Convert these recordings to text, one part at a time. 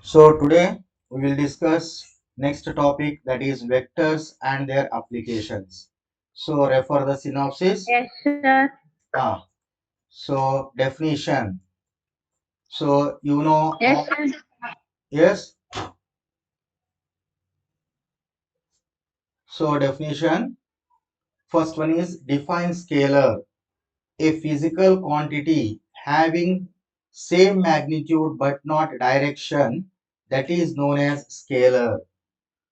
So today we will discuss next topic, that is vectors and their applications. So refer the synopsis. Yes, sir. Ah, so definition. So you know Yes, all, sir. yes. So definition. First one is define scalar, a physical quantity having same magnitude but not direction, that is known as scalar.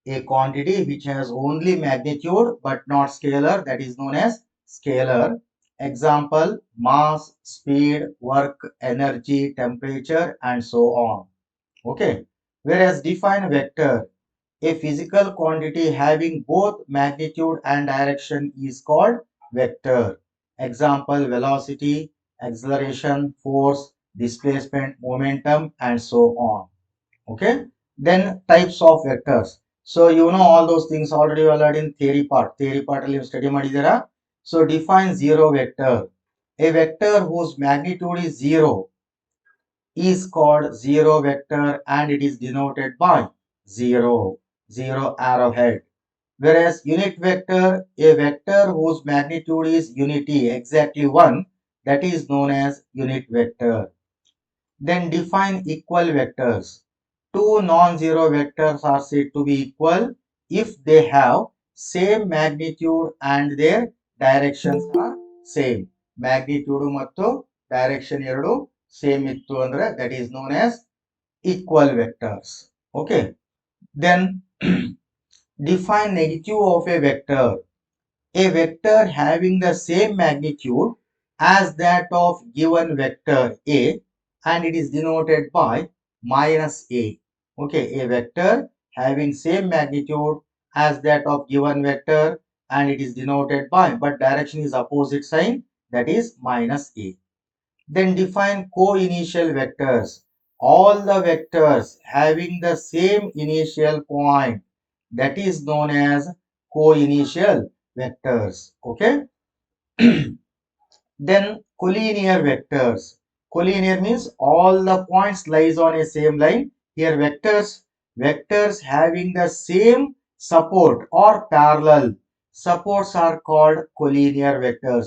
A quantity which has only magnitude but not scalar, that is known as scalar. Example: mass, speed, work, energy, temperature, and so on. Okay. Whereas define vector, a physical quantity having both magnitude and direction is called vector. Example: velocity, acceleration, force, displacement, momentum, and so on. Okay. Then types of vectors. So you know all those things already you learned in theory part. Theory part ಅಲ್ಲಿ study ಮಾಡಿದ್ದೀರಾ. So define zero vector. A vector whose magnitude is zero is called zero vector and it is denoted by zero, zero arrowhead. Whereas unit vector, a vector whose magnitude is unity, exactly 1, that is known as unit vector. Then define equal vectors. Two non-zero vectors are said to be equal if they have same magnitude and their directions are same. Magnitude ಮತ್ತು direction ಎರಡು same ಇತ್ತು ಅಂದ್ರೆ that is known as equal vectors. Okay. Then define negative of a vector. A vector having the same magnitude as that of given vector A and it is denoted by minus A. Okay, a vector having same magnitude as that of given vector and it is denoted by, but direction is opposite sign, that is minus A. Then define co-initial vectors. All the vectors having the same initial point, that is known as co-initial vectors. Okay. Then collinear vectors. Collinear means all the points lies on a same line. Here vectors having the same support or parallel supports are called collinear vectors.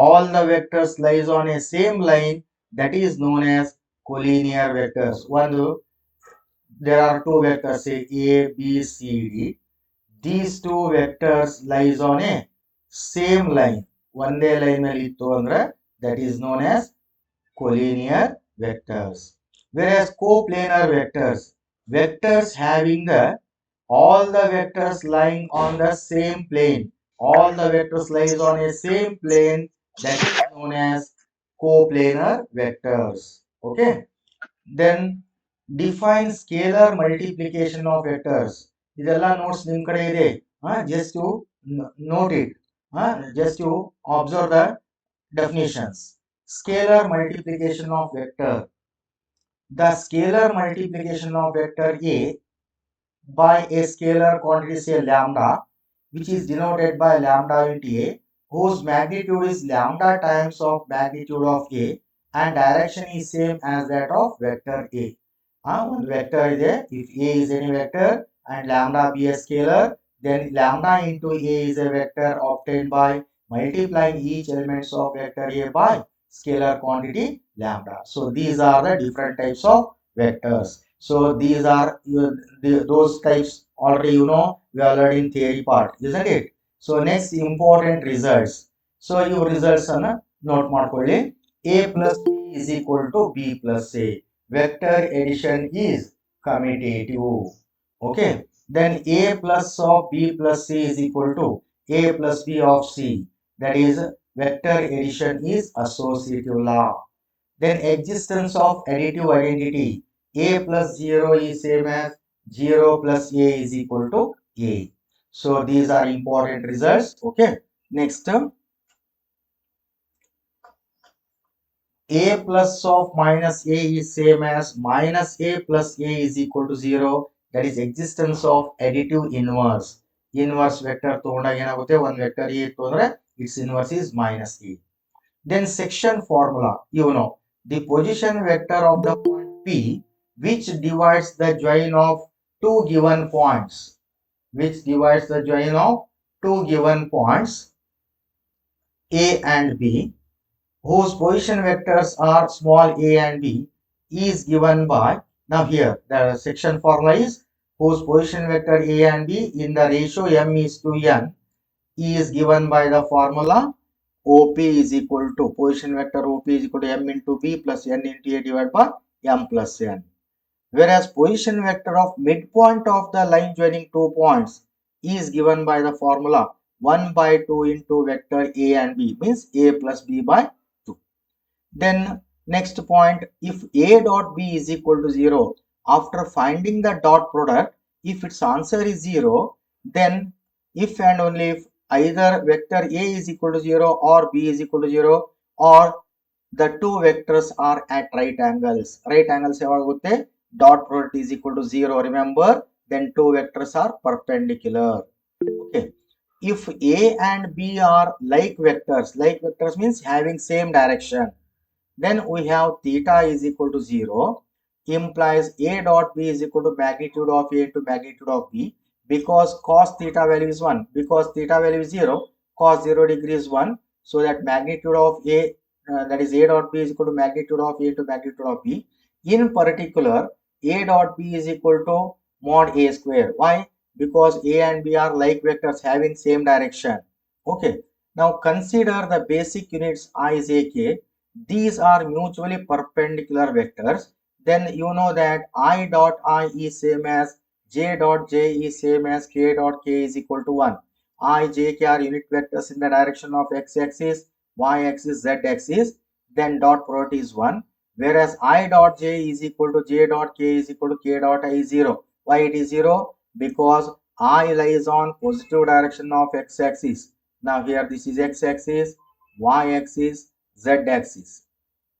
All the vectors lies on a same line, that is known as collinear vectors. There are two vectors, say A, B, C, D. These two vectors lies on a same line. ಒಂದೇ line ನಲ್ಲಿ ಇತ್ತು ಅಂದ್ರೆ that is known as collinear vectors. Whereas coplanar vectors, vectors having the all the vectors lying on the same plane, all the vectors lies on a same plane, that is known as coplanar vectors. Okay. Then define scalar multiplication of vectors. ಇದೆಲ್ಲ notes ನಿಮ್ ಕಡೆ ಇದೆ. Just to note it. Just to observe the definitions. Scalar multiplication of vector. The scalar multiplication of vector A by a scalar quantity, say lambda, which is denoted by lambda into A, whose magnitude is lambda times of magnitude of A and direction is same as that of vector A. One vector is there. If A is any vector and lambda be a scalar, then lambda into A is a vector obtained by multiplying each elements of vector A by scalar quantity lambda. So these are the different types of vectors. So these are those types already we are learned in theory part, isn't it? So next important results. So your results ಅನ್ನ note ಮಾಡ್ಕೊಳ್ಳಿ. A plus B is equal to B plus A. Vector addition is commutative. Okay. Then A plus of B plus C is equal to A plus B of C. That is, vector addition is associative law. Then existence of additive identity. A plus 0 is same as 0 plus A is equal to A. So these are important results. Okay. Next term. A plus of minus A is same as minus A plus A is equal to 0. That is existence of additive inverse. Inverse vector ತಗೊಂಡಾಗ ಏನಾಗುತ್ತೆ, ಒಂದು vector A ಇತ್ತು ಅಂದ್ರೆ its inverse is minus A. Then section formula, the position vector of the point P which divides the join of two given points, A and B, whose position vectors are small a and b, is given by, now here the section formula is whose position vector a and b in the ratio m is to n is given by the formula OP is equal to, position vector OP is equal to m into b plus n into a divided by m plus n. Whereas position vector of midpoint of the line joining 2 points is given by the formula 1 by 2 into vector a and b, means a plus b by 2. Then next point, if a dot b is equal to 0, after finding the dot product, if its answer is 0, then if and only if either vector a is equal to 0 or b is equal to 0, or the two vectors are at right angles. Right angles yavagutte dot product is equal to 0. Remember, then two vectors are perpendicular. Okay. If a and b are like vectors means having same direction, then we have theta is equal to 0, implies a dot b is equal to magnitude of a into magnitude of b, because cos theta value is 1, because theta value is 0, cos 0 degree is 1, so that magnitude of a, that is a dot b is equal to magnitude of a to magnitude of b. In particular, a dot b is equal to mod a square. Why? Because a and b are like vectors having same direction. Okay. Now consider the basic units I is ak. These are mutually perpendicular vectors. Then you know that I dot I is same as j dot j is same as k dot k is equal to 1. I, j, k are unit vectors in the direction of x-axis, y-axis, z-axis. Then dot product is 1. Whereas I dot j is equal to j dot k is equal to k dot I is 0. Why it is 0? Because I lies on positive direction of x-axis. Now here this is x-axis, y-axis, z-axis.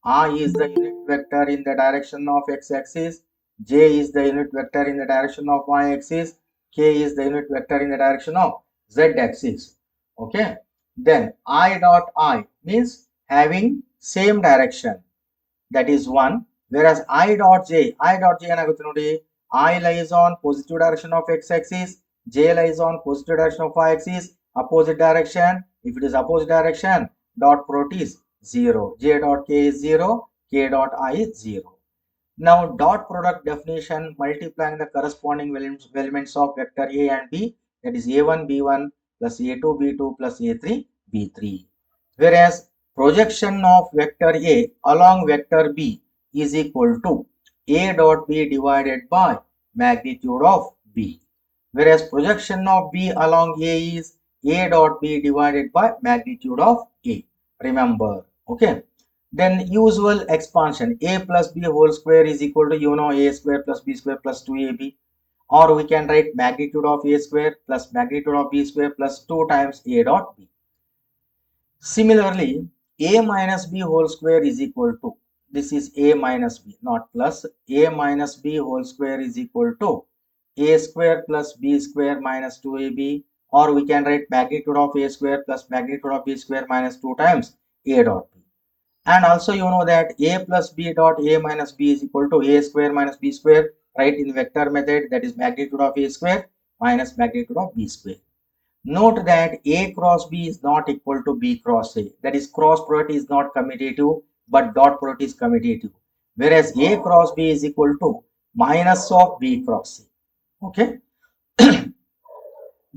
I is the unit vector in the direction of x-axis, j is the unit vector in the direction of y-axis, k is the unit vector in the direction of z-axis. Okay. Then I dot I means having same direction, that is 1. Whereas I dot j ಏನಾಗುತ್ತೆ ನೋಡಿ, I lies on positive direction of x-axis, j lies on positive direction of y-axis, opposite direction. If it is opposite direction, dot product is 0. J dot k is 0, k dot I is 0. Now dot product definition, multiplying the corresponding elements of vector a and b, that is a1 b1 plus a2 b2 plus a3 b3. Whereas projection of vector a along vector b is equal to a dot b divided by magnitude of b. Whereas projection of b along a is a dot b divided by magnitude of a. Remember, okay. Then usual expansion, a plus b whole square is equal to, a square plus b square plus 2ab. Or we can write magnitude of a square plus magnitude of b square plus 2 times a dot b. Similarly, a minus b whole square is equal to, this is a minus b, not plus, a minus b whole square is equal to a square plus b square minus 2ab. Or we can write magnitude of a square plus magnitude of b square minus 2 times a dot b. And also you know that a plus b dot a minus b is equal to a square minus b square, right, in vector method, that is magnitude of a square minus magnitude of b square. Note that a cross b is not equal to b cross a, that is cross product is not commutative but dot product is commutative, whereas a cross b is equal to minus of b cross a. Okay.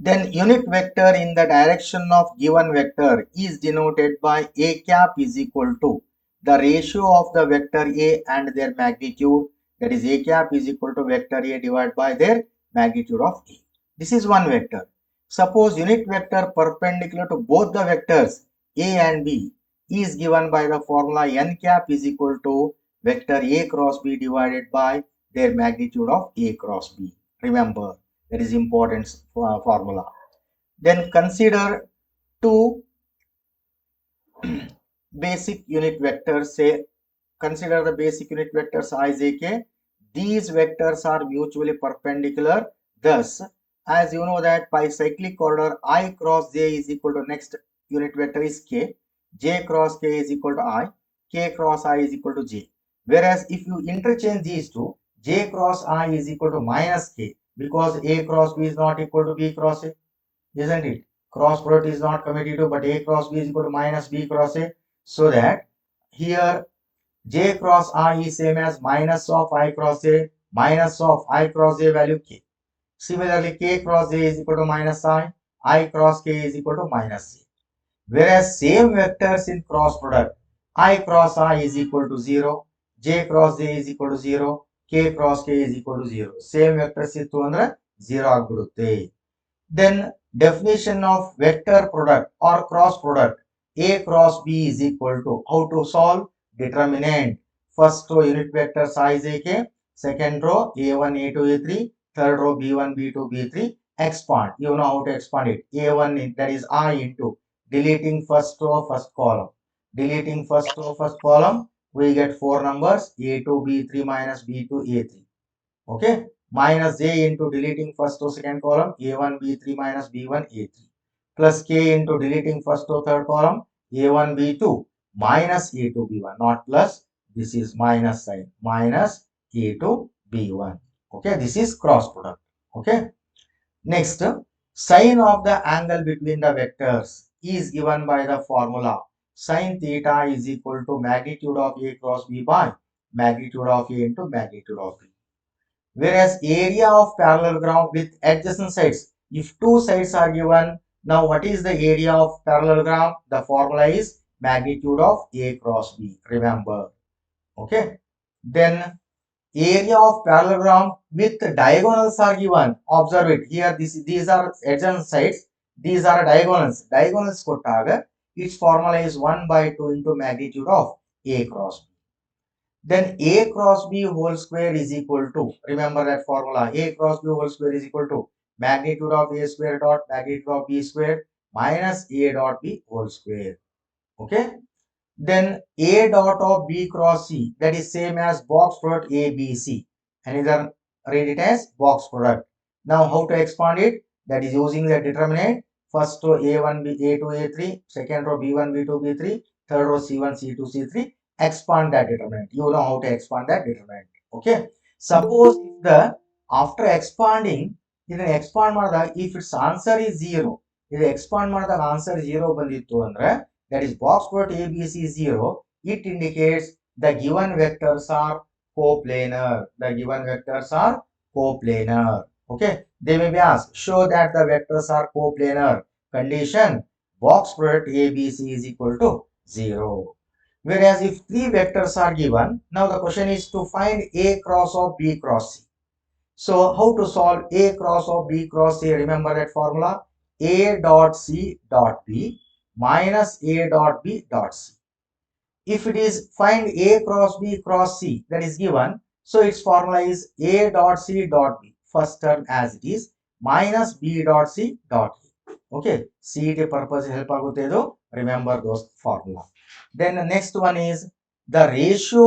Then unit vector in the direction of given vector is denoted by a cap is equal to the ratio of the vector a and their magnitude, that is a cap is equal to vector a divided by their magnitude of a. This is one vector. Suppose unit vector perpendicular to both the vectors a and b is given by the formula n cap is equal to vector a cross b divided by their magnitude of a cross b. Remember, that is important formula. Then consider two basic unit vectors. Say, consider the basic unit vectors I, j, k. These vectors are mutually perpendicular. Thus, as you know that by cyclic order, I cross j is equal to next unit vector is k, j cross k is equal to I. K cross I is equal to J. Whereas if you interchange these two, J cross I is equal to minus K, because A cross B is not equal to B cross A, isn't it? Cross product is not commutative, but A cross B is equal to minus B cross A. So that here J cross I is same as minus of I cross A, minus of I cross A value K. Similarly, K cross J is equal to minus I cross K is equal to minus J. Whereas same vectors in cross product, I cross I is equal to 0, J cross J is equal to 0, K cross K is equal to 0. Same vectors ಇತ್ತು ಅಂದ್ರೆ 0 ಆಗ್ಬಿಡುತ್ತೆ. Then definition of vector product or cross product, A cross B is equal to, how to solve? Determinant. First row unit vector size AK, second row A1, A2, A3, third row B1, B2, B3. Expand. You know how to expand it. A1 that is I into deleting first row, first column. Deleting first row, first column, we get 4 numbers A2, B3 minus B2, A3. Okay, minus J into deleting first row, second column A1, B3 minus B1, A3, plus K into deleting first row, third column A1, B2 minus A2, B1, not plus, this is minus sign, minus A2, B1. Okay, this is cross product. Okay, next, sine of the angle between the vectors is given by the formula sine theta is equal to magnitude of A cross B by magnitude of A into magnitude of B. Whereas area of parallelogram with adjacent sides, if two sides are given, now what is the area of parallelogram? The formula is magnitude of A cross B, remember. Okay, then area of parallelogram with diagonals are given. Observe it here, these are adjacent sides, these are diagonals kottaga its formula is 1 by 2 into magnitude of A cross B. Then A cross B whole square is equal to, remember that formula, A cross B whole square is equal to magnitude of A square dot magnitude of B square minus A dot B whole square. Okay, then A dot of B cross C, that is same as box product ABC, and either read it as box product. Now how to expand it? That is using the determinant. First row A1, A2, A3, second row B1, B2, B3, third row C1, C2, C3. Expand that determinant. You know how to expand that determinant. Okay. Suppose if the after expanding, ಇದನ್ನ expand ಮಾಡಿದಾಗ if its answer is 0, ಇದು expand ಮಾಡಿದಾಗ answer 0 ಬಂದಿತ್ತು ಅಂದ್ರೆ, that is box product ABC is 0, it indicates the given vectors are coplanar. The given vectors are coplanar. Okay, they may be asked, show that the vectors are coplanar. Condition, box product ABC is equal to 0. Whereas if three vectors are given, now the question is to find A cross of B cross C. So how to solve A cross of B cross C? Remember that formula, A dot C dot B minus A dot B dot C. If it is find A cross B cross C, that is given, so its formula is A dot C dot B, first term as it is, minus B dot C dot A. Okay, CET purpose help ಆಗುತ್ತೆ ಇದು, remember those formula. Then the next one is the ratio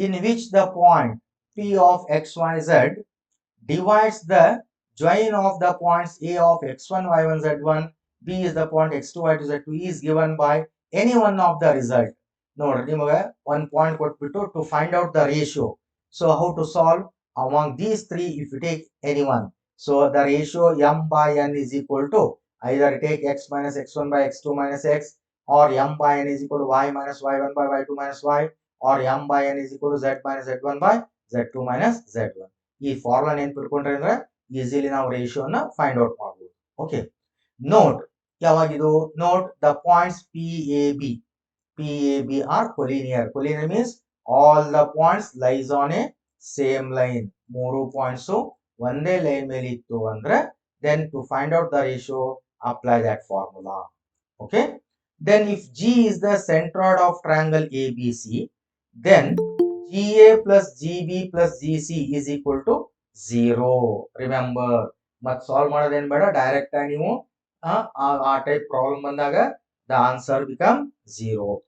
in which the point P of XYZ divides the join of the points A of x1, y1, z1, B is the point x2, y2, z2 is given by any one of the result. ನೋಡ್ರಿ ನಿಮಗೆ one point ಕೊಟ್ಬಿಟ್ಟು to find out the ratio. So how to solve? Among these three, if you take any one, so the ratio m by n is equal to, either take x minus x1 by x2 minus x, or m by n is equal to y minus y1 by y2 minus y, or m by n is equal to z minus z1 by z2 minus z1. ಈ formula ನೆನ್ಪಿಟ್ಕೊಂಡ್ರೆ ಅಂದ್ರೆ easily ನಾವು ರೇಷಿಯೋನ find out ಮಾಡಬಹುದು. Okay, note ಯಾವಾಗಿದು? Note the points PAB are collinear. Collinear means all the points lies on a same line. ಮೂರು points ಒಂದೇ line ಮೇಲೆ ಇತ್ತು ಅಂದ್ರೆ, then to find out the ratio, apply that formula. Okay, then if G is the centroid of triangle ABC, then GA plus GB plus GC is equal to 0. Remember, ಮತ್ solve ಮಾಡೋದೇನ್ ಬೇಡ, direct ಆಗಿ ನೀವು ಆ type problem ಬಂದಾಗ the answer become 0.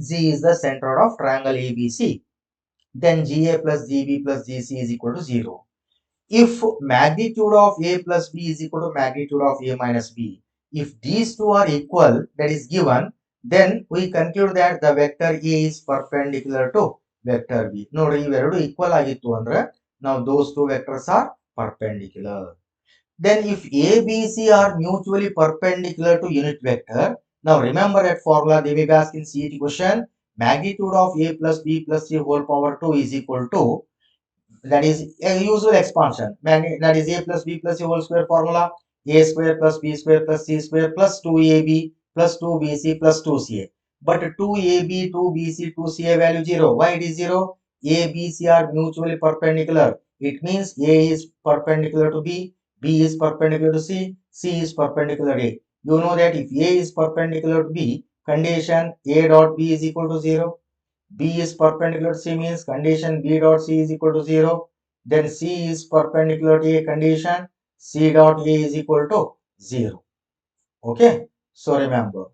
G is the centroid of triangle ABC. Then GA plus GB plus GC is equal to 0. If magnitude of A plus B is equal to magnitude of A minus B, if these two are equal, that is given, then we conclude that the vector A is perpendicular to vector B. Nodri iveredu equal agittu andre now those two vectors are perpendicular. Then if A, B, C are mutually perpendicular to unit vector, now remember that formula they will ask in CET question, magnitude of A plus B plus C whole power 2 is equal to, that is a usual expansion, that is A plus B plus C whole square formula, A square plus B square plus C square plus 2AB plus 2BC plus 2CA. But 2AB, 2BC, 2CA value 0. Why it is 0? A, B, C are mutually perpendicular. It means A is perpendicular to B, B is perpendicular to C, C is perpendicular to A. You know that if A is perpendicular to B, condition A dot B is equal to 0. B is perpendicular to C means condition B dot C is equal to 0. Then C is perpendicular to A, condition C dot A is equal to 0. Okay. So remember.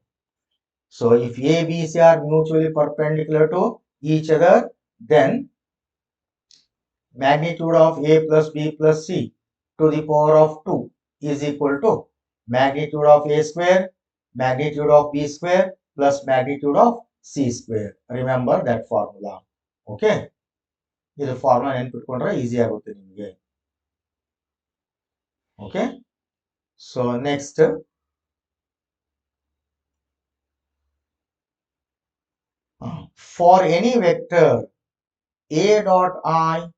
So if A, B, C are mutually perpendicular to each other, then magnitude of A plus B plus C to the power of 2 is equal to magnitude of A square, magnitude of B square plus magnitude of C square. Remember that formula. Okay. ಇದು formula ನೆನ್ಪಿಟ್ಕೊಂಡ್ರೆ easy ಆಗುತ್ತೆ ನಿಮಗೆ. Okay, so next for any vector a dot I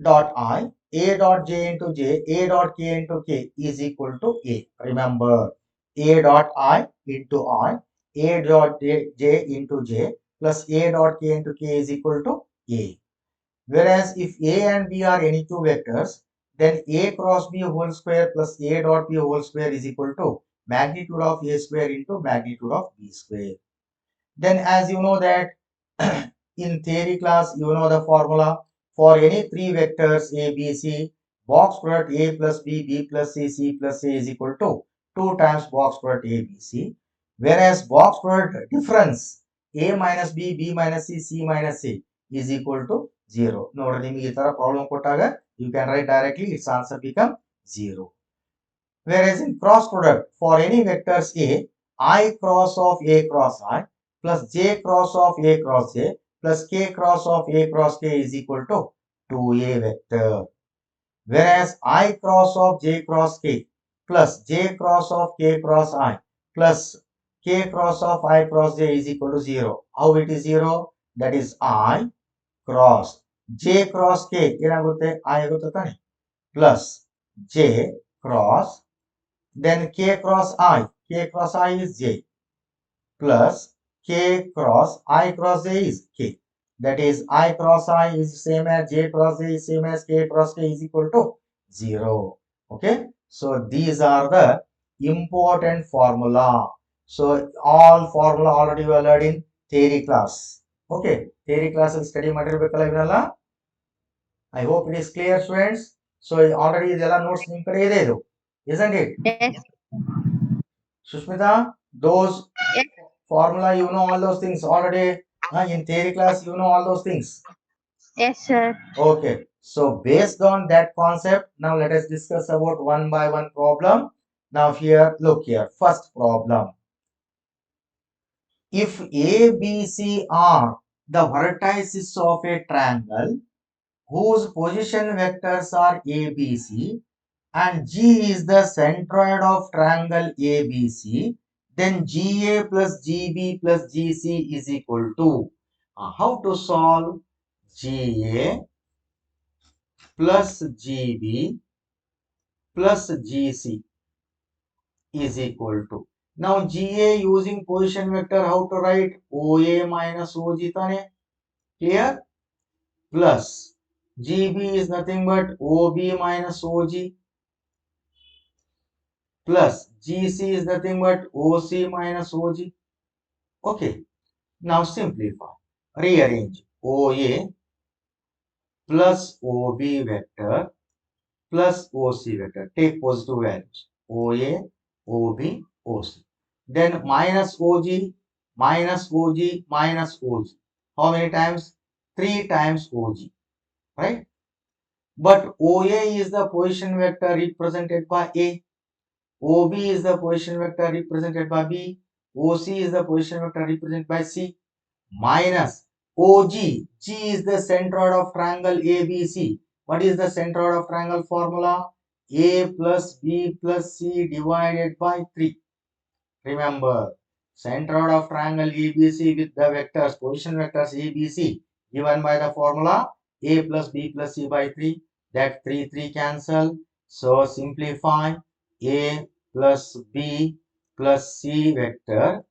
dot I, a dot j into j, a dot k into k is equal to a. Remember, a dot I into I, a dot j into j plus a dot k into k is equal to a. Whereas if A and B are any two vectors, then A cross B whole square plus A dot B whole square is equal to magnitude of A square into magnitude of B square. Then as you know that in theory class, you know the formula for any three vectors A, B, C, box product A plus B, B plus C, C plus A is equal to 2 times box product A, B, C. Whereas box product difference A minus B, B minus C, C minus A is equal to 0. ನೋಡ್ರಿ ನಿಮಗೆ ಈ ತರ problem ಕೊಟ್ಟಾಗ you can write directly, its answer become 0. Whereas in cross product for any vectors A, I cross of A cross I plus J cross of A cross A plus K cross of A cross K is equal to 2A vector. Whereas I cross of J cross K plus J cross of K cross I plus K cross of I cross J is equal to 0. How it is 0? That is I cross J cross K ಏನಾಗುತ್ತೆ I ಆಗುತ್ತೆ ತಾನೆ plus J cross, then K cross I is J plus K cross I cross J is K. That is I cross I is same as J cross J is same as K cross K is equal to 0. Okay, so these are the important formula. So all formula already we learned in theory class. Okay, theory class study ಮಾಡಿರಬೇಕಲ್ಲ ಇವನ್ನೆಲ್ಲ. I hope it is clear, students. So already ಇದೆಲ್ಲ notes ನಿಮ್ಮ ಕಡೆ ಇದೆ ಇದು, isn't it? Yes. Sushmita, those Yes. formula, you know all those things already. In theory class, you know all those things. Yes, sir. Okay, so based on that concept, now let us discuss about one by one problem. Now here, look here, first problem. If A, B, C are the vertices of a triangle whose position vectors are A, B, C, and G is the centroid of triangle ABC, then GA plus GB plus GC is equal to, how to solve GA plus GB plus GC is equal to, now GA using position vector, how to write OA minus OG tane, clear, plus GB is nothing but OB minus OG plus GC is nothing but OC minus OG. Okay, now simplify, rearrange OA plus OB vector plus OC vector, take positive values OA, OB, OC, then minus OG, minus OG, minus OG, how many times? 3 times OG, right? But OA is the position vector represented by A, OB is the position vector represented by B, OC is the position vector represented by C minus OG. G is the centroid of triangle ABC. What is the centroid of triangle formula? A plus B plus C divided by 3. Remember, centroid of triangle ABC with the vectors, position vectors ABC given by the formula A plus B plus C by 3. That 3 cancel. So simplify A plus B plus C vector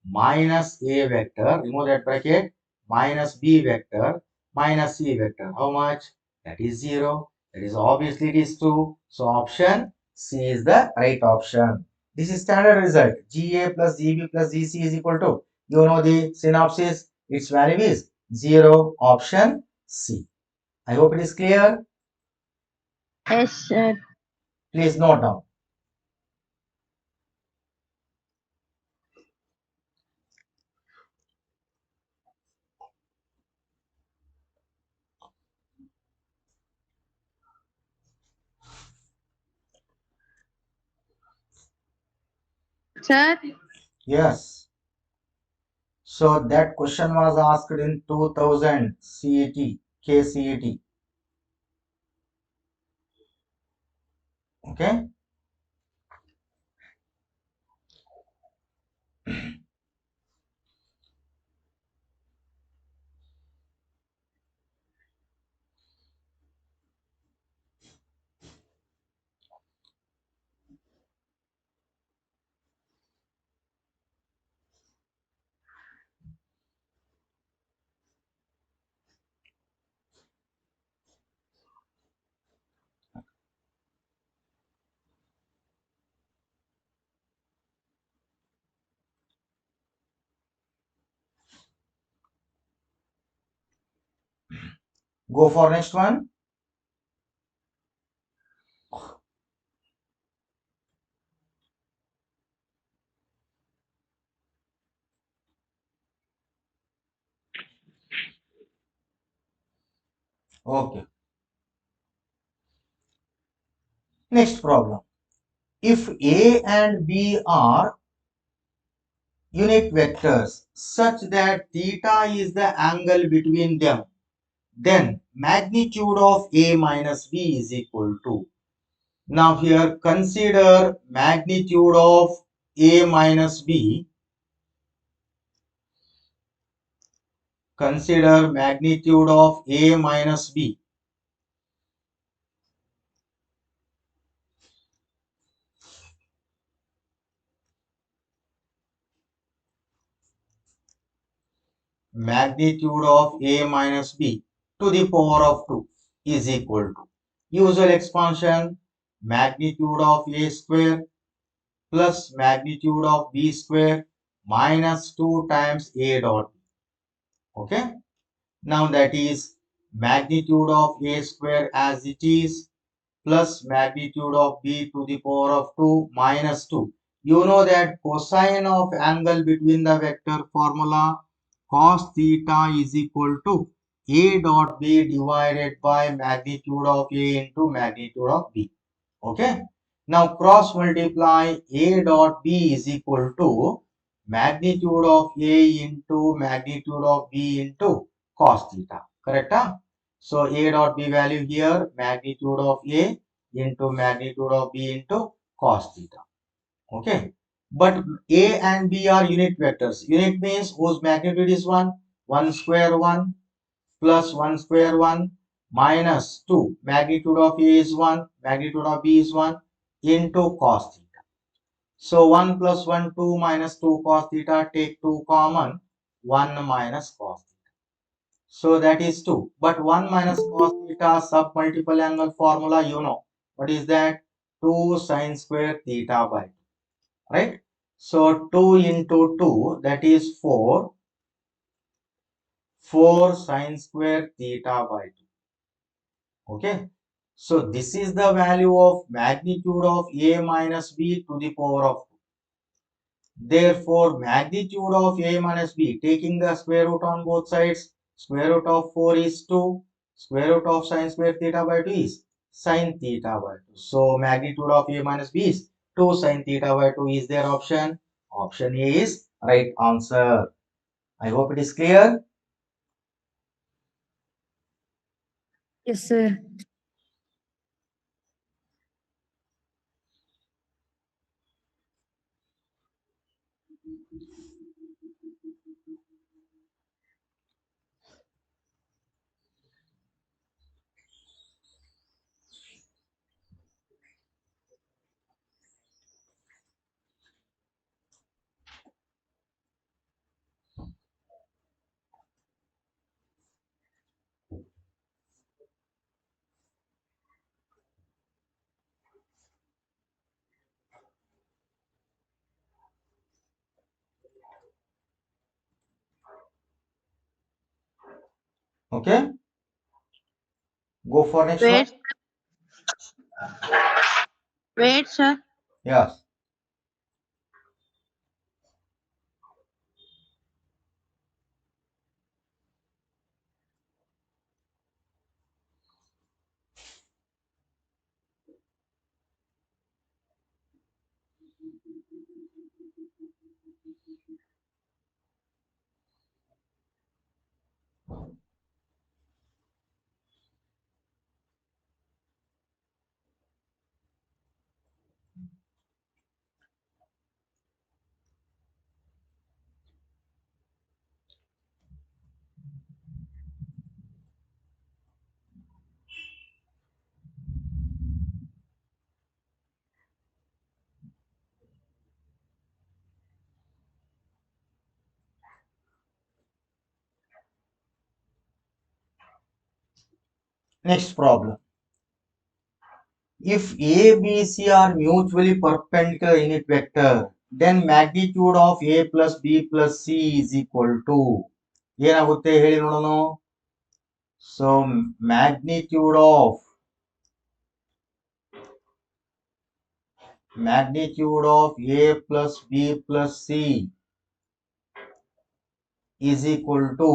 minus A vector. Remove that bracket. Minus B vector minus C vector. How much? That is 0. That is obviously it is true. So option C is the right option. This is standard result. GA plus GB plus GC is equal to, you know the synopsis, its value is 0, option C. I hope it is clear. Yes, sir. Please note down. Sir, Yes. So that question was asked in 2000 CET, KCET. Okay. Go for next one. Okay. Next problem. If A and B are unit vectors such that theta is the angle between them, then magnitude of A minus B is equal to. Now here consider magnitude of A minus B. Consider magnitude of A minus B. Magnitude of A minus B to the power of 2 is equal to usual expansion magnitude of A square plus magnitude of B square minus 2 times A dot B. Okay. Now that is magnitude of A square as it is plus magnitude of B to the power of 2 minus 2. You know that cosine of angle between the vector formula cos theta is equal to A dot B divided by magnitude of A into magnitude of B. Okay. Now cross multiply A dot B is equal to magnitude of A into magnitude of B into cos theta. Correct? Huh? So A dot B value here magnitude of A into magnitude of B into cos theta. Okay. But A and B are unit vectors. Unit means whose magnitude is 1. 1 square 1 plus 1 square 1 minus 2. Magnitude of A is 1. Magnitude of B is 1 into cos theta. So 1 plus 1 2 minus 2 cos theta. Take 2 common. 1 minus cos theta. So that is 2. But 1 minus cos theta sub multiple angle formula, you know. What is that? 2 sine square theta by 2. Right? So 2 into 2, that is 4. 4 sine square theta by 2. Okay. So this is the value of magnitude of A minus B to the power of 2. Therefore, magnitude of A minus B, taking the square root on both sides, square root of 4 is 2, square root of sine square theta by 2 is sine theta by 2. So, magnitude of A minus B is 2 sine theta by 2 is their option. Option A is right answer. I hope it is clear. Yes, sir. Okay, go for next one. Wait, wait, sir. Yes. Next problem. If A, B, C are mutually perpendicular unit vector, then magnitude of A plus B plus C is equal to ಏನಾಗುತ್ತೆ ಹೇಳಿ ನೋಡೋಣ. So magnitude of A plus B plus C is equal to,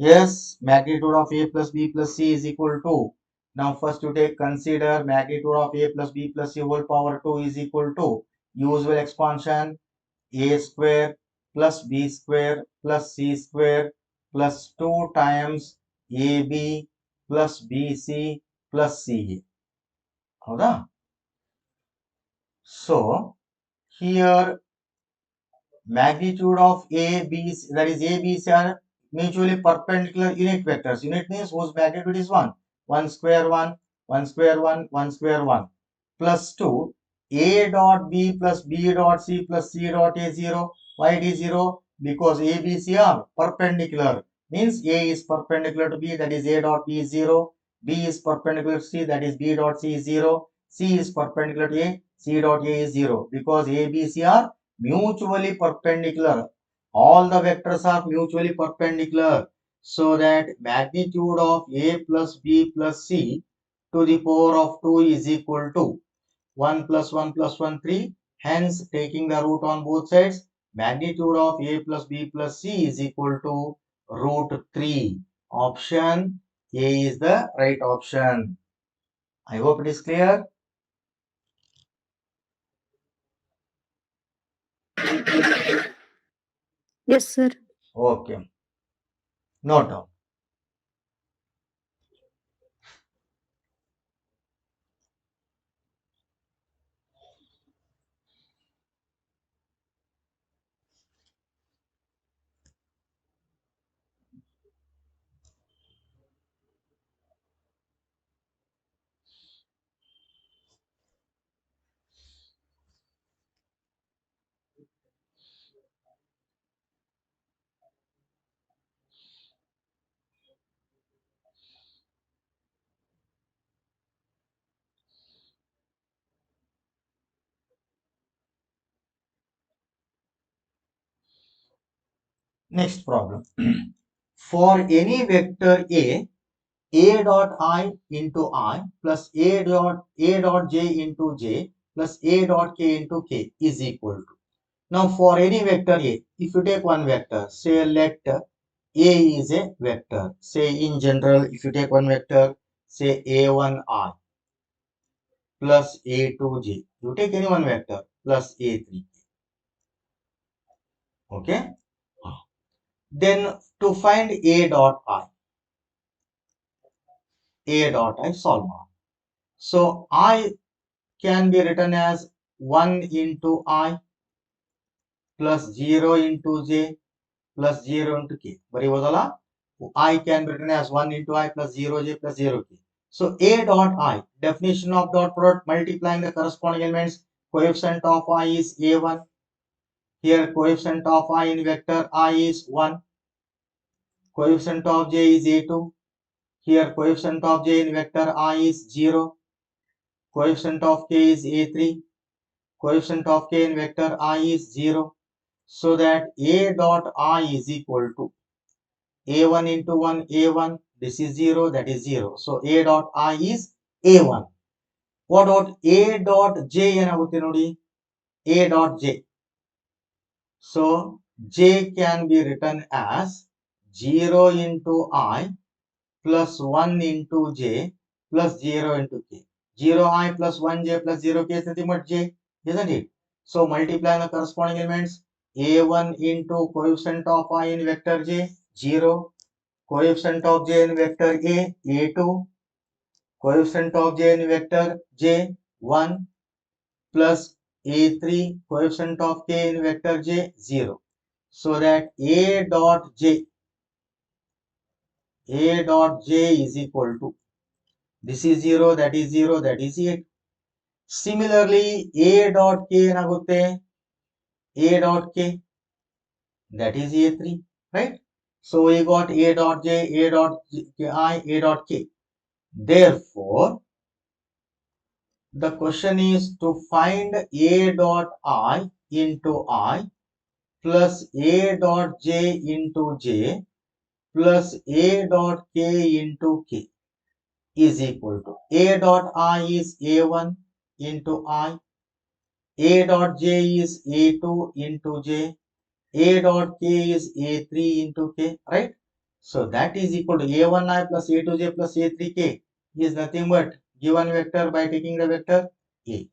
yes, magnitude of A plus B plus C is equal to, now first you take consider magnitude of A plus B plus C whole power 2 is equal to usual expansion A square plus B square plus C square plus 2 times AB plus BC plus CA. ಹೌದಾ? So here magnitude of A, B, that is A, B, C are mutually perpendicular unit vectors. Unit means whose magnitude is 1. 1 square 1, 1 square 1, 1 square 1. Plus 2, A dot B plus B dot C plus C dot A 0. Why it is 0? Because A, B, C are perpendicular. Means A is perpendicular to B, that is A dot B is 0. B is perpendicular to C, that is B dot C is 0. C is perpendicular to A, C dot A is 0. Because A, B, C are mutually perpendicular. All the vectors are mutually perpendicular. So that magnitude of A plus B plus C to the power of 2 is equal to 1 plus 1 plus 1, 3. Hence, taking the root on both sides, magnitude of A plus B plus C is equal to root 3. Option A is the right option. I hope it is clear. Yes, sir. Okay. Note down. Next problem. For any vector A dot I into I plus A dot J into J plus A dot K into K is equal to. Now for any vector A, if you take one vector, say let A is a vector. Say in general, if you take one vector, say A1I plus A2J. You take any one vector plus A3. Okay. Then to find A dot I solve now. So I can be written as 1 into I plus 0 into j plus 0 into k. Bari I can be written as 1 into I plus 0j plus 0k. So A dot I, definition of dot product multiplying the corresponding elements, coefficient of I is A1. Here coefficient of I in vector I is 1. Coefficient of j is A2. Here coefficient of j in vector I is 0. Coefficient of k is A3. Coefficient of k in vector I is 0. So that A dot I is equal to A1 into 1 A1. This is 0. That is 0. So A dot I is A1. What about A dot J ಏನಾಗುತ್ತೆ ನೋಡಿ? A dot J. So J can be written as 0 into I plus 1 into j plus 0 into k. 0I plus 1j plus 0k is nothing but j, isn't it? So multiply the corresponding elements. A1 into coefficient of I in vector j, 0. Coefficient of j in vector A, A2. Coefficient of j in vector j, 1 plus A3. Coefficient of k in vector j, 0. So that A dot j is equal to, this is 0, that is 0, that is 8. Similarly, A dot K ಏನಾಗುತ್ತೆ? A dot K, that is A3, right? So we got A dot J, A dot I, A dot K. Therefore, the question is to find A dot I into I plus A dot J into J plus A dot K into K is equal to A dot I is A1 into I, A dot J is A2 into J, A dot K is A3 into K, right? So that is equal to A1I plus A2J plus A3K is nothing but given vector by taking the vector A.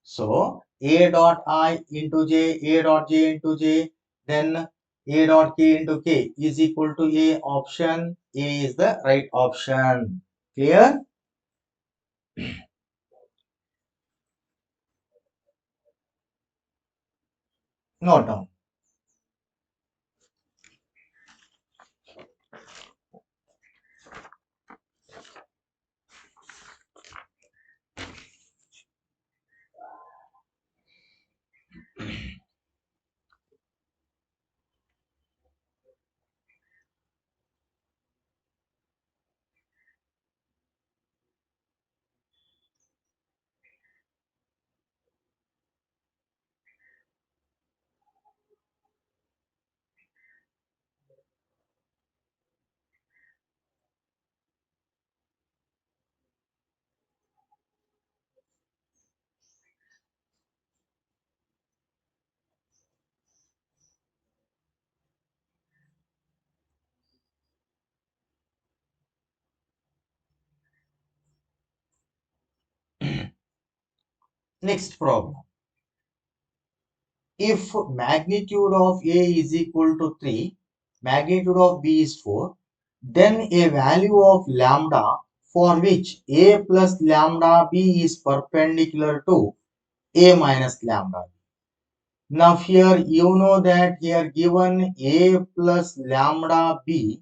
So A dot I into J, A dot J into J, then A dot K into K is equal to A. Option A is the right option. Clear? Note down. Next problem. If magnitude of A is equal to 3, magnitude of B is 4, then a value of lambda for which A plus lambda B is perpendicular to A minus lambda. Now here you know that here given A plus lambda B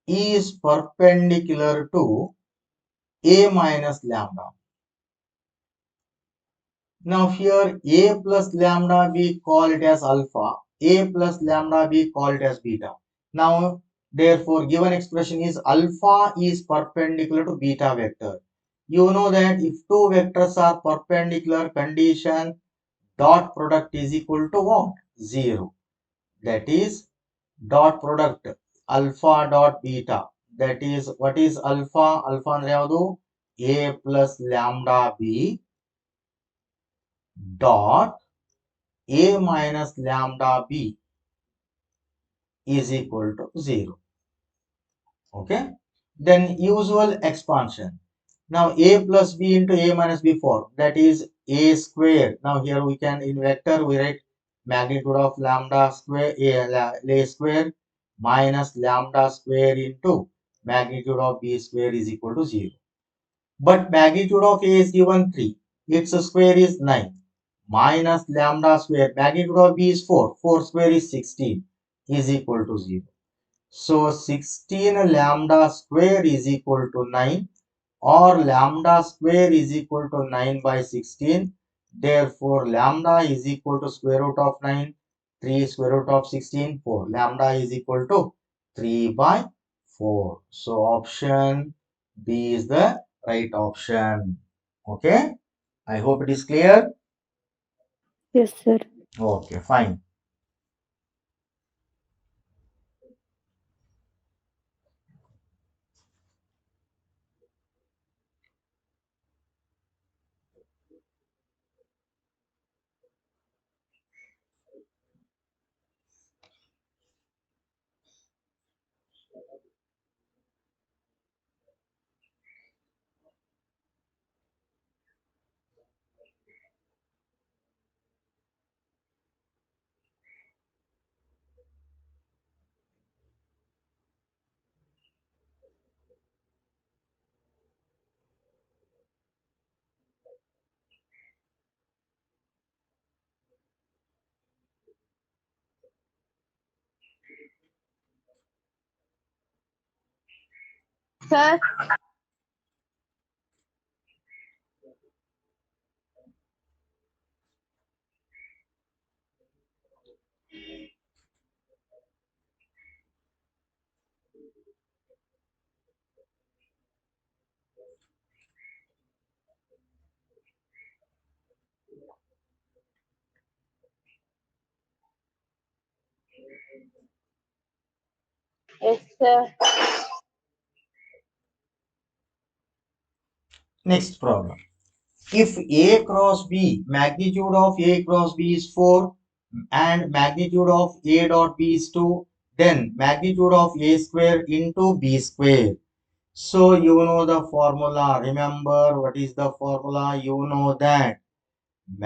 is perpendicular to A minus lambda. Now here A plus lambda we call it as alpha, A plus lambda we call it as beta. Now therefore given expression is alpha is perpendicular to beta vector. You know that if two vectors are perpendicular, condition dot product is equal to what? 0. That is dot product alpha dot beta. That is what is alpha? Alpha ಅಂದ್ರೆ ಯಾವುದು? A plus lambda B dot A minus lambda B is equal to 0. Okay. Then usual expansion. Now A plus B into A minus B 4. That is A square. Now here we can in vector we write magnitude of lambda square a square minus lambda square into magnitude of b square is equal to 0. But magnitude of a is given 3. Its square is 9. Minus lambda square. Magnitude of b is 4. 4 square is 16 is equal to 0. So 16 lambda square is equal to 9, or lambda square is equal to 9 by 16. Therefore, lambda is equal to square root of 9, 3 square root of 16, 4. Lambda is equal to 3 by 4. So, option B is the right option. Okay. I hope it is clear. Yes, sir. Okay, fine. Sir. Yes, sir. Next problem. If A cross B, magnitude of A cross B is 4 and magnitude of A dot B is 2, then magnitude of A square into B square. So you know the formula. Remember what is the formula? You know that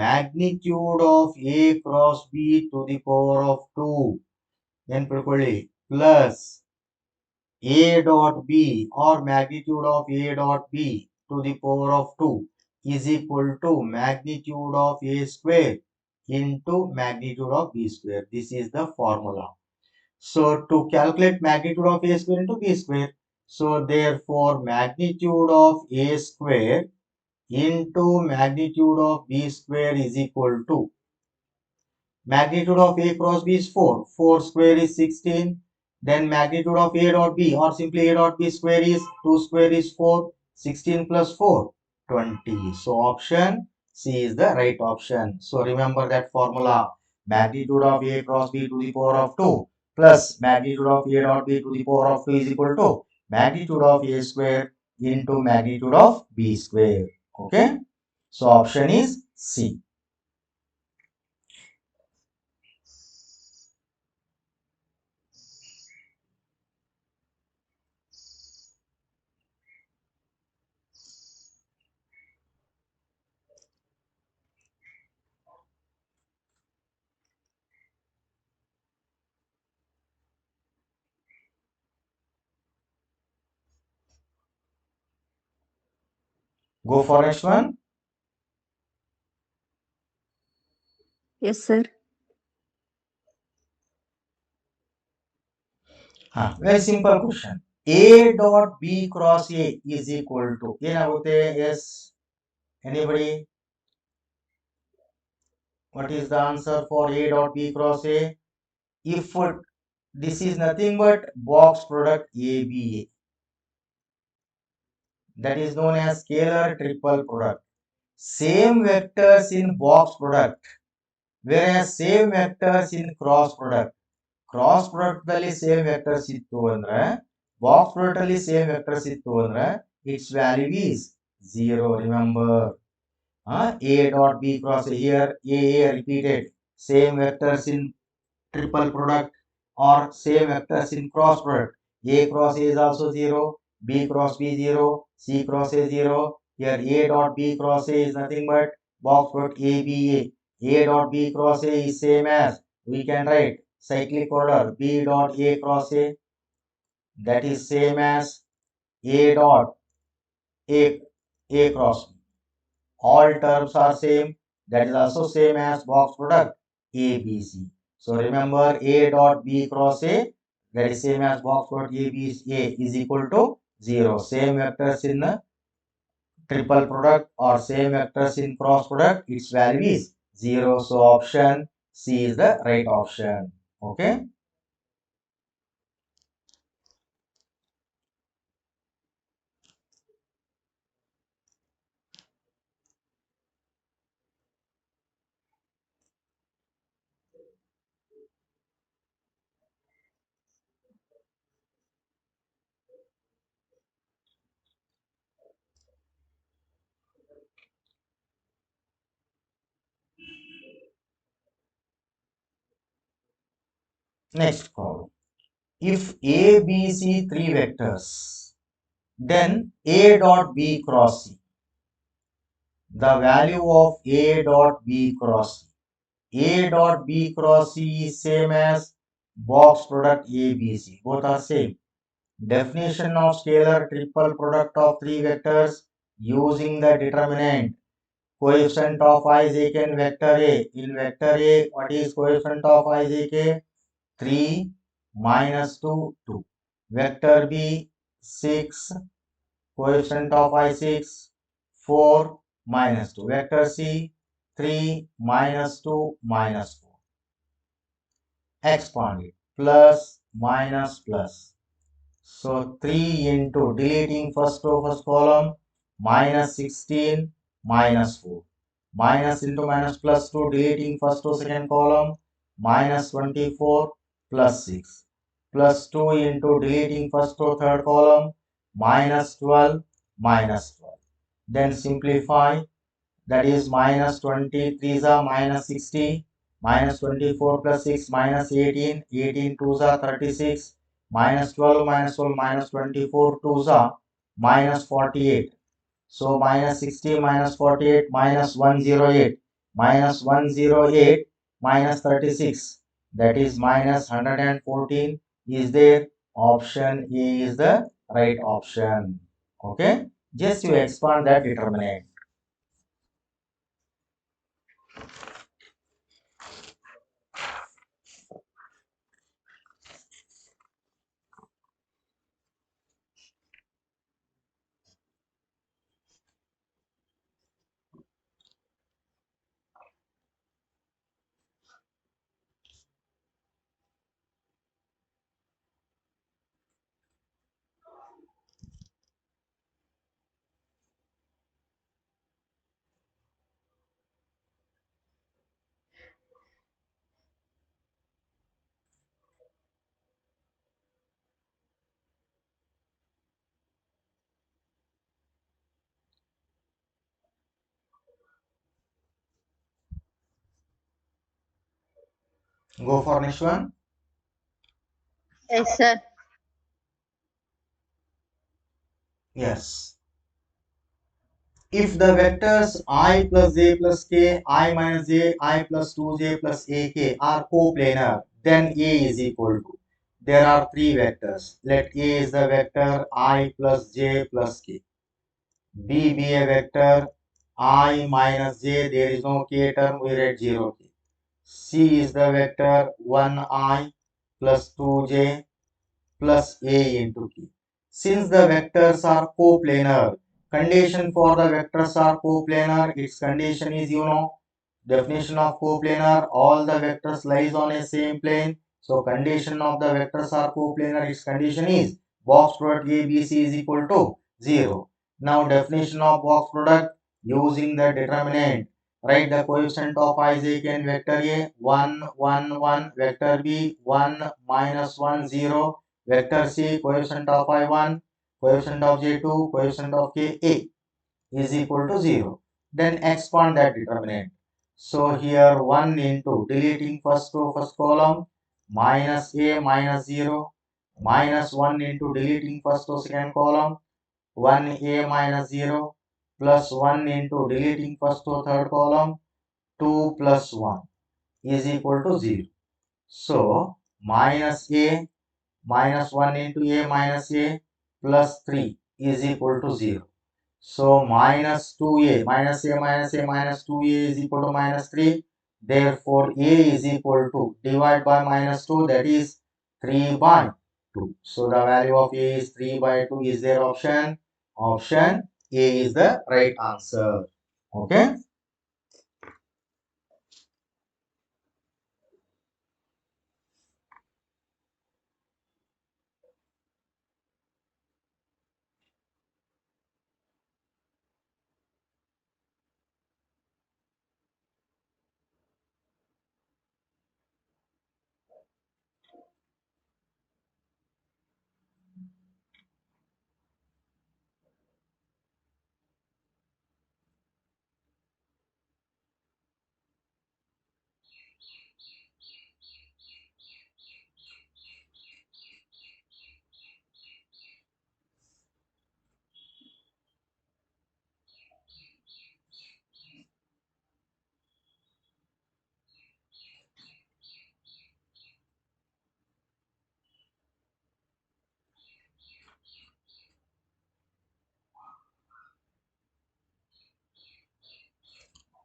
magnitude of A cross B to the power of 2 then plus A dot B or magnitude of A dot B to the power of 2 is equal to magnitude of A square into magnitude of B square. This is the formula. So to calculate magnitude of A square into B square, so therefore magnitude of A square into magnitude of B square is equal to magnitude of A cross B is 4. 4 square is 16. Then magnitude of A dot B or simply A dot B square is 2 square is 4. 16 plus 4, 20. So option C is the right option. So remember that formula. Magnitude of A cross B to the power of 2 plus magnitude of A dot B to the power of 2 is equal to magnitude of A square into magnitude of B square. Okay. So option is C. Go for next one. Yes, sir. Very simple question. A dot B cross A is equal to ಏನಾಗುತ್ತೆ? Yes. Anybody? What is the answer for A dot B cross A? If this is nothing but box product ABA, that is known as scalar triple product. Same vectors in box product, whereas same vectors in cross product. Cross product ದಲ್ಲಿ same vectors ಇತ್ತು ಅಂದ್ರೆ box product ಅಲ್ಲಿ same vectors ಇತ್ತು ಅಂದ್ರೆ it's value is 0. Remember A dot B cross here A repeated same vectors in triple product or same vectors in cross product. A cross A is also 0, B cross B 0, C cross A 0. Here A dot B cross A is nothing but box product ABA. A dot B cross A is same as, we can write cyclic order B dot A cross A, that is same as A dot A cross B. All terms are same, that is also same as box product ABC. So remember A dot B cross A, that is same as box product A is equal to 0. Same vectors in the triple product or same vectors in cross product, its value is 0. So option C is the right option. Okay. Next problem. If A, B, C three vectors, then A dot B cross C. The value of A dot B cross C. A dot B cross C is same as box product ABC. Both are same. Definition of scalar triple product of three vectors using the determinant. Coefficient of I is in vector A. In vector A, what is coefficient of I is k? 3 minus 2, 2. Vector B, 6. Coefficient of I 6, 4 minus 2. Vector C, 3 minus 2 minus 4. Expand it. Plus minus plus. So 3 into deleting first row first column minus 16 minus 4. Minus into minus plus 2 deleting first row second column minus 24 plus 6. Plus 2 into deleting first row third column minus 12 minus 12. Then simplify, that is minus 23 is a minus 60, minus 24 plus 6 minus 18, 18 2s are 36, minus 12 minus 12 minus 24 2s are minus 48. So minus 60 minus 48 minus 108, minus 108 minus 36, that is minus 114 is there. Option A is the right option. Okay, just you expand that determinant. Go for next one. Yes, sir. Yes. If the vectors I plus j plus k, I minus j, I plus 2j plus ak are coplanar, then A is equal to. There are three vectors. Let A is the vector I plus j plus k. B be a vector I minus j, there is no k term, we write 0k. C is the vector 1I plus 2j plus A into K. Since the vectors are coplanar, condition for the vectors are coplanar, its condition is, definition of coplanar, all the vectors lies on a same plane. So condition of the vectors are coplanar, its condition is box product ABC is equal to 0. Now definition of box product using the determinant. Write the coefficient of Isaac in vector A 1 1 1, vector B 1 minus 1 0, vector C coefficient of I1, coefficient of J2, coefficient of Ka is equal to 0. Then expand that determinant. So here 1 into deleting first row first column minus A minus 0, minus 1 into deleting first row second column 1A minus 0, plus 1 into deleting first row third column 2 plus 1 is equal to 0. So minus a minus 1 into a minus a plus 3 is equal to 0. So minus 2a minus a minus a minus 2a is equal to minus 3. Therefore a is equal to divide by minus 2, that is 3 by 2. So the value of a is 3 by 2. Is there option? Option A is the right answer. Okay.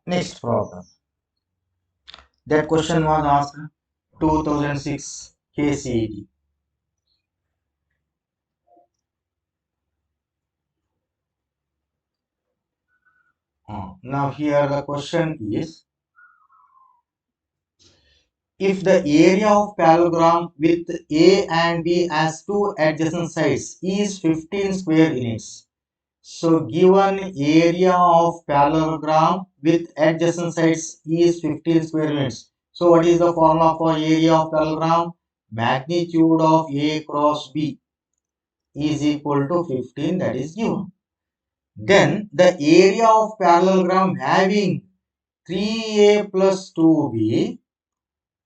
Next problem. That question was asked 2006 KCET. Now here the question is, if the area of parallelogram with A and B as two adjacent sides is 15 square units. So given area of parallelogram with adjacent sides is 15 square units. So what is the formula for area of parallelogram? Magnitude of A cross B is equal to 15, that is given. Then the area of parallelogram having 3A plus 2B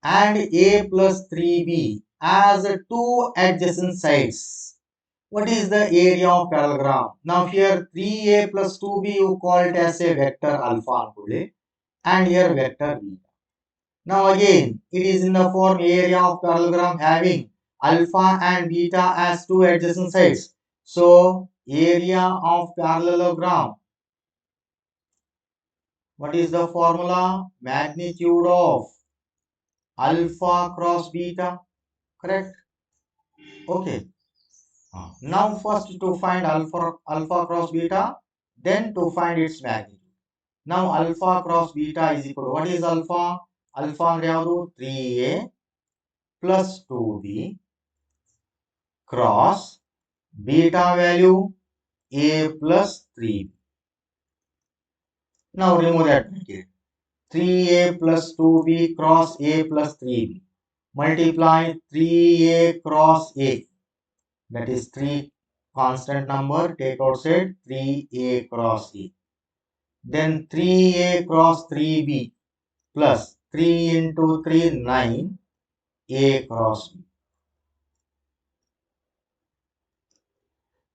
and A plus 3B as two adjacent sides. What is the area of parallelogram? Now here 3A plus 2B you call it as a vector alpha and here vector beta. Now again it is in the form area of parallelogram having alpha and beta as two adjacent sides. So area of parallelogram, what is the formula? Magnitude of alpha cross beta, correct? Okay. Now first to find alpha cross beta, then to find its magnitude. Now alpha cross beta is equal to, what is alpha? Alpha ಅಂದ್ರೆ ಯಾವುದು? 3a plus 2b cross beta value a plus 3b. Now remove that bracket. 3a plus 2b cross a plus 3b. Multiply 3a cross a. That is 3 constant number. Take outside 3a cross a. Then 3a cross 3b plus 3 into 3, 9, a cross b.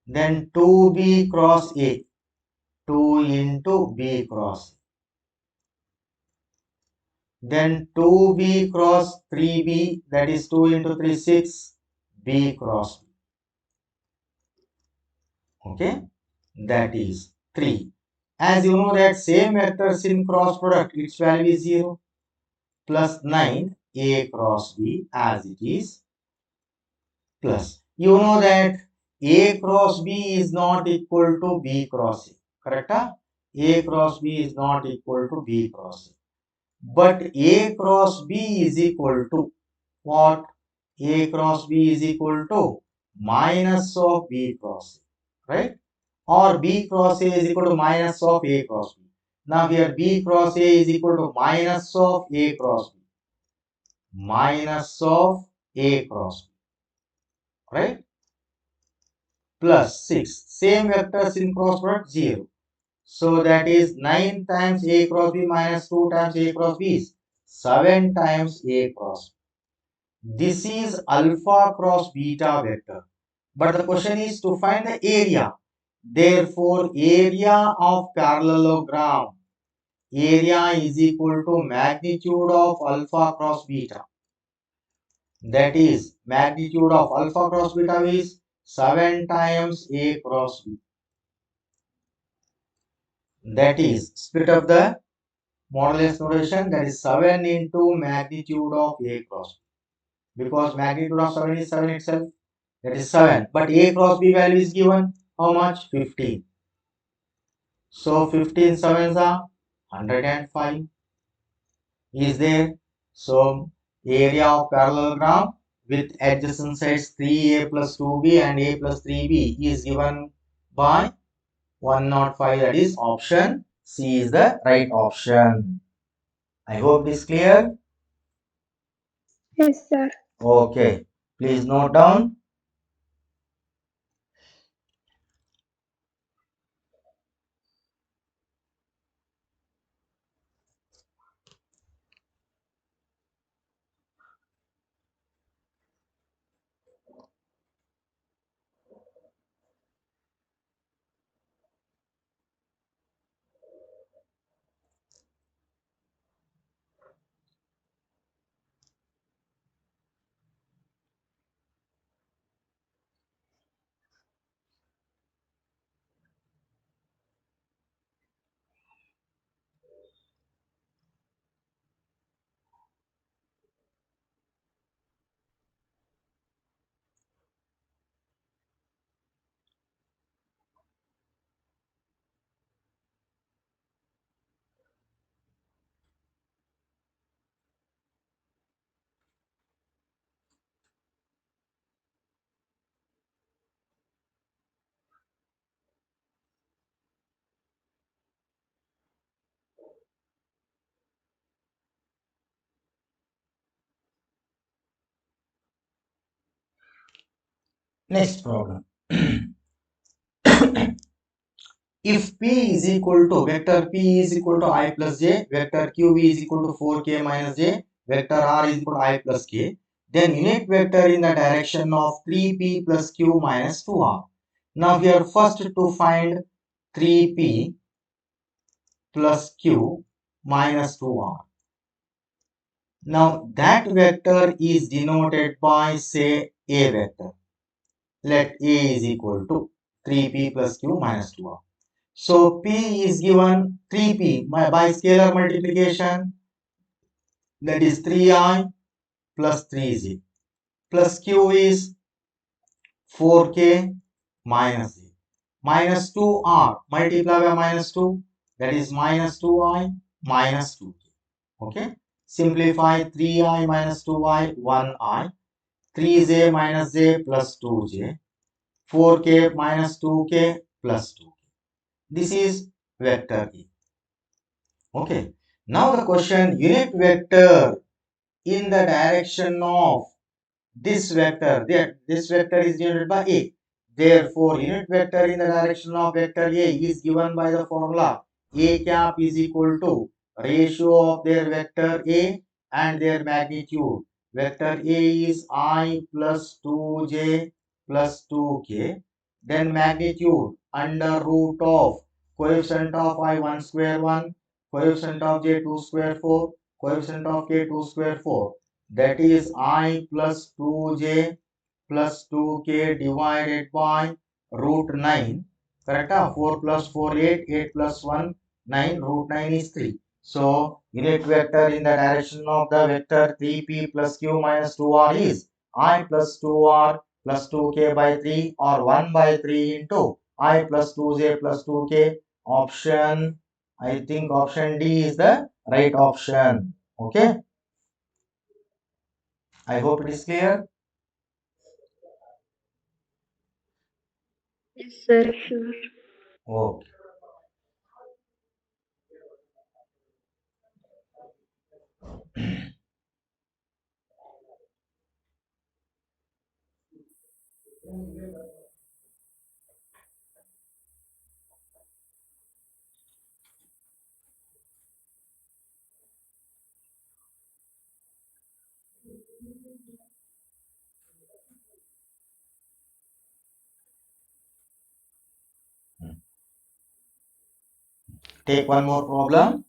Then 2b cross a, 2 into b cross. Then 2b cross 3b, that is 2 into 3, 6, b cross b. Okay, that is 3. As you know that same vectors in cross product, its value is 0. Plus 9 a cross b as it is, plus you know that a cross b is not equal to b cross a, correct? A cross b is not equal to b cross a, but a cross b is equal to what? A cross b is equal to minus of b cross a, right? Or b cross a is equal to minus of a cross b. Now here b cross a is equal to minus of a cross b, minus of a cross b, right? Plus 6. Same vectors in cross product 0. So that is 9 times a cross b minus 2 times a cross b is 7 times a cross b. This is alpha cross beta vector. But the question is to find the area. Therefore, area of parallelogram area is equal to magnitude of alpha cross beta. That is, magnitude of alpha cross beta is 7 times A cross B. That is, split of the modulus notation, that is 7 into magnitude of A cross B. Because magnitude of 7 is 7 itself, that is 7. But A cross B value is given, how much? 15. So 15 sevens are 105 is there. So area of parallelogram with adjacent sides 3A plus 2B and A plus 3B is given by 105. That is option C is the right option. I hope it is clear. Yes, sir. Okay. Please note down. Next problem. If P is equal to vector P is equal to I plus J, vector QV is equal to 4K minus J, vector R is equal to I plus K, then unit vector in the direction of 3P plus Q minus 2R. Now here first to find 3P plus Q minus 2R. Now that vector is denoted by say A vector. Let A is equal to 3P plus Q minus 2R. So P is given 3P by scalar multiplication, that is 3I plus 3J, plus Q is 4K minus J, minus 2R multiplied by minus 2, that is minus 2I minus 2K. Okay, simplify 3I minus 2I, 1I, 3J minus J plus 2J, 4K minus 2K plus 2K. This is vector E. Okay. Now the question, unit vector in the direction of this vector, this vector is denoted by A. Therefore, unit vector in the direction of vector A is given by the formula A cap is equal to ratio of their vector A and their magnitude. Vector A is I plus 2J plus 2K. Then magnitude under root of coefficient of I 1 square 1, coefficient of J 2 square 4, coefficient of K 2 square 4. That is I plus 2J plus 2K divided by root 9. Correct? 4 plus 4, 8. 8 plus 1, 9. Root 9 is 3. So, unit vector in the direction of the vector 3P plus Q minus 2R is I plus 2R plus 2K by 3 or 1 by 3 into I plus 2J plus 2K. Option, I think option D is the right option. Okay. I hope it is clear. Yes, sir. Sure. Okay. Take one more problem.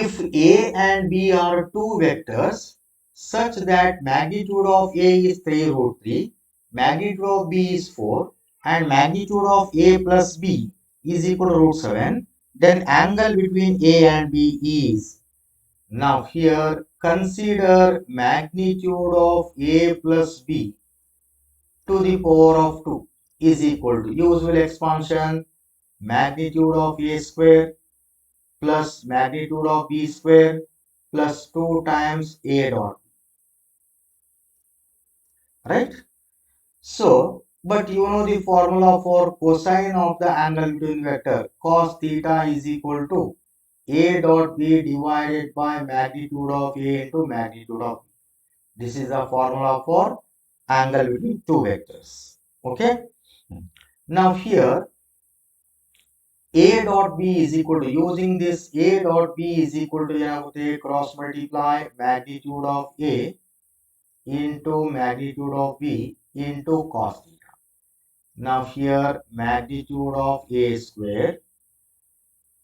if A and B are two vectors such that magnitude of A is 3 root 3, magnitude of B is 4, and magnitude of A plus B is equal to root 7, then angle between A and B is. Now here consider magnitude of A plus B to the power of 2 is equal to usual expansion magnitude of A square plus magnitude of B square plus 2 times A dot, right? So, but you know the formula for cosine of the angle between vector cos theta is equal to A dot B divided by magnitude of A into magnitude of B. This is the formula for angle between two vectors. Okay. Now here A dot B is equal to, using this A dot B is equal to cross multiply magnitude of A into magnitude of B into cos theta. Now here magnitude of A square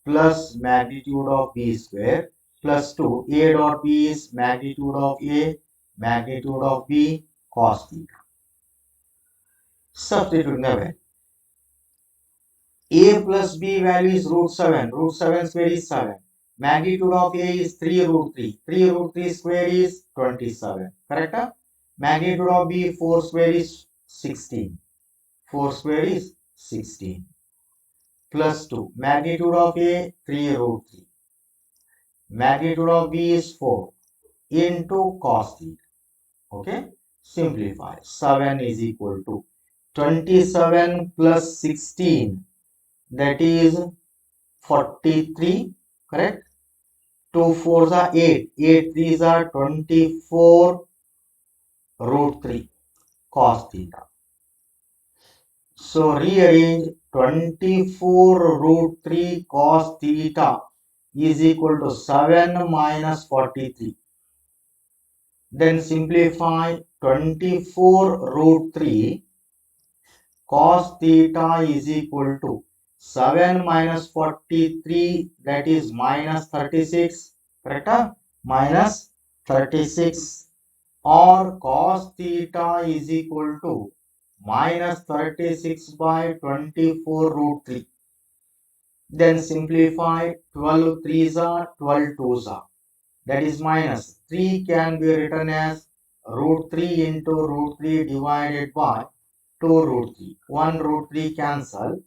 plus magnitude of B square plus 2. A dot B is magnitude of A, magnitude of B cos theta. Substituting the value. A plus B value is root 7. Root 7 square is 7. Magnitude of A is 3 root 3. 3 root 3 square is 27. Correct? Magnitude of B 4 square is 16. 4 square is 16. Plus 2. Magnitude of A 3 root 3. Magnitude of B is 4 into cos theta. Okay? Simplify. 7 is equal to 27 plus 16. That is 43, correct? 2 4s are 8, 8 3s are 24 root 3 cos theta. So rearrange 24 root 3 cos theta is equal to 7 minus 43. Then simplify 24 root 3 cos theta is equal to 7 minus 43, that is minus 36, correct? Minus 36, or cos theta is equal to minus 36 by 24 root 3. Then simplify 12 3s are 12 2s are, that is minus 3 can be written as root 3 into root 3 divided by 2 root 3. 1 root 3 cancel.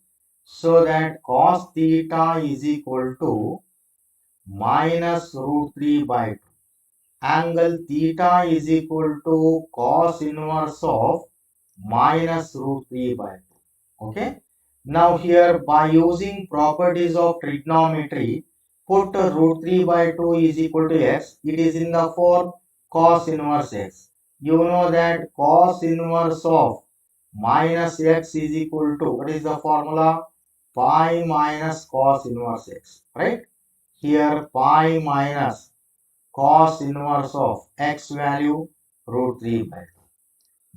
So that cos theta is equal to minus root 3 by 2. Angle theta is equal to cos inverse of minus root 3 by 2. Okay. Now here by using properties of trigonometry, put root 3 by 2 is equal to x. It is in the form cos inverse x. You know that cos inverse of minus x is equal to, what is the formula? Pi minus cos inverse x, right? Here pi minus cos inverse of x value root 3 by 2.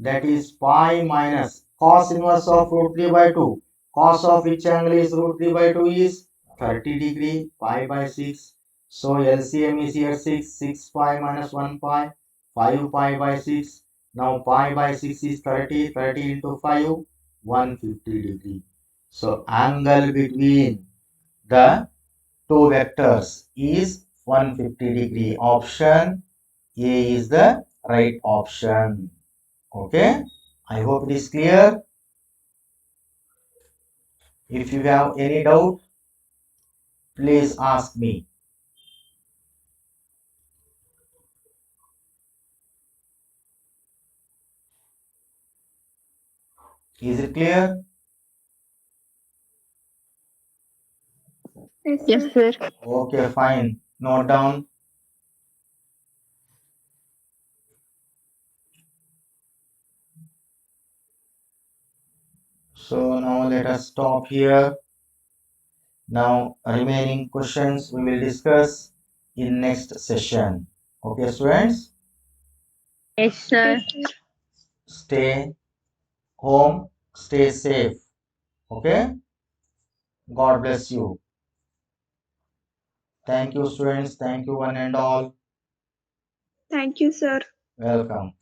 That is pi minus cos inverse of root 3 by 2. Cos of which angle is root 3 by 2 is 30 degree, pi by 6. So LCM is here 6, 6 pi minus 1 pi, 5 pi by 6. Now pi by 6 is 30, 30 into 5, 150 degree. So angle between the two vectors is 150 degree. Option A is the right option. Okay, I hope it is clear. If you have any doubt, please ask me. Is it clear? Yes, sir. Okay, fine. Note down. So now let us stop here. Now remaining questions we will discuss in next session. Okay, students, Yes, sir. stay home, stay safe. Okay, God bless you. Thank you, students. Thank you, one and all. Thank you, sir. Welcome.